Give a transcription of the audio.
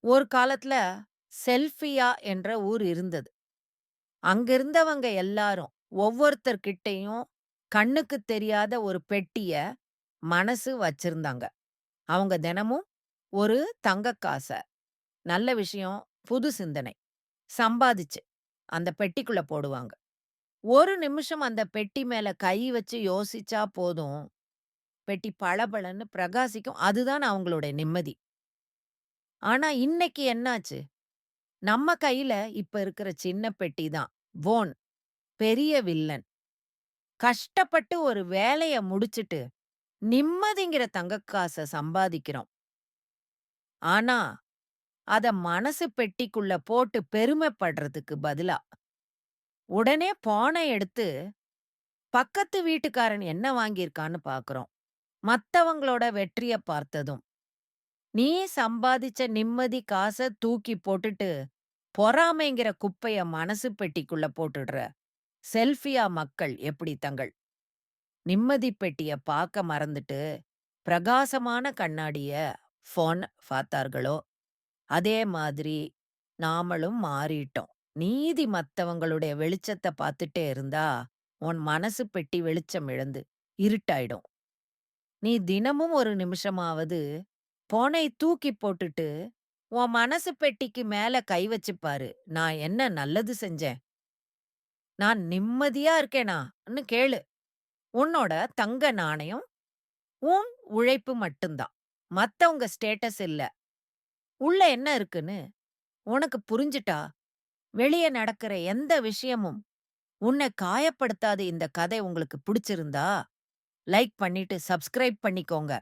ஒரு காலத்துல செல்ஃபியா என்ற ஊர் இருந்தது. அங்க இருந்தவங்க எல்லாரும் ஒவ்வொருத்தர்கிட்டயும் கண்ணுக்கு தெரியாத ஒரு பெட்டிய மனசு வச்சிருந்தாங்க. அவங்க தினமும் ஒரு தங்க காச, நல்ல விஷயம், புது சிந்தனை சம்பாதிச்சு அந்த பெட்டிக்குள்ள போடுவாங்க. ஒரு நிமிஷம் அந்த பெட்டி மேல கை வச்சு யோசிச்சா போதும், பெட்டி பளபளன்னு பிரகாசிக்கும். அதுதான் அவங்களுடைய நிம்மதி. ஆனா இன்னைக்கு என்னாச்சு? நம்ம கையில இப்ப இருக்கிற சின்ன பெட்டி தான். போன் பெரிய வில்லன். கஷ்டப்பட்டு ஒரு வேலைய முடிச்சுட்டு, நிம்மதிங்கிற தங்கக் காச சம்பாதிக்கிறோம். ஆனா, அத மனசு பெட்டிக்குள்ள போட்டு பெருமைப்படுறதுக்கு பதிலா, உடனே போன எடுத்து பக்கத்து வீட்டுக்காரன் என்ன வாங்கியிருக்கான்னு பார்க்கிறோம். மத்தவங்களோட வெற்றிய பார்த்ததும், நீ சம்பாதிச்ச நிம்மதி காச தூக்கி போட்டுட்டு, பொறாமைங்கிற குப்பைய மனசு பெட்டிக்குள்ள போட்டுடுற செல்ஃபியா மக்கள் எப்படி தங்கள் நிம்மதி பெட்டிய பார்க்க மறந்துட்டு, பிரகாசமான கண்ணாடிய ஃபோன் பார்த்தார்களோ, அதே மாதிரி நாமளும் மாறிட்டோம். நீதி மத்தவங்களுடைய வெளிச்சத்த பார்த்துட்டே இருந்தா, உன் மனசு பெட்டி வெளிச்சம் இழந்து இருட்டாயிடும். நீ தினமும் ஒரு நிமிஷமாவது ஃபோனை தூக்கி போட்டுட்டு, உன் மனசு பெட்டிக்கு மேல கை வச்சு பாரு. நான் என்ன நல்லது செஞ்சேன்? நான் நிம்மதியா இருக்கேனான்னு கேளு. உன்னோட தங்க நாணயம் உன் உழைப்பு மட்டும்தான். மத்தவங்க ஸ்டேட்டஸ் இல்ல. உள்ள என்ன இருக்குன்னு உனக்கு புரிஞ்சுட்டா, வெளிய நடக்கிற எந்த விஷயமும் உன்னை காயப்படுத்தாத. இந்த கதை உங்களுக்கு பிடிச்சிருந்தா, லைக் பண்ணிட்டு சப்ஸ்கிரைப் பண்ணிக்கோங்க.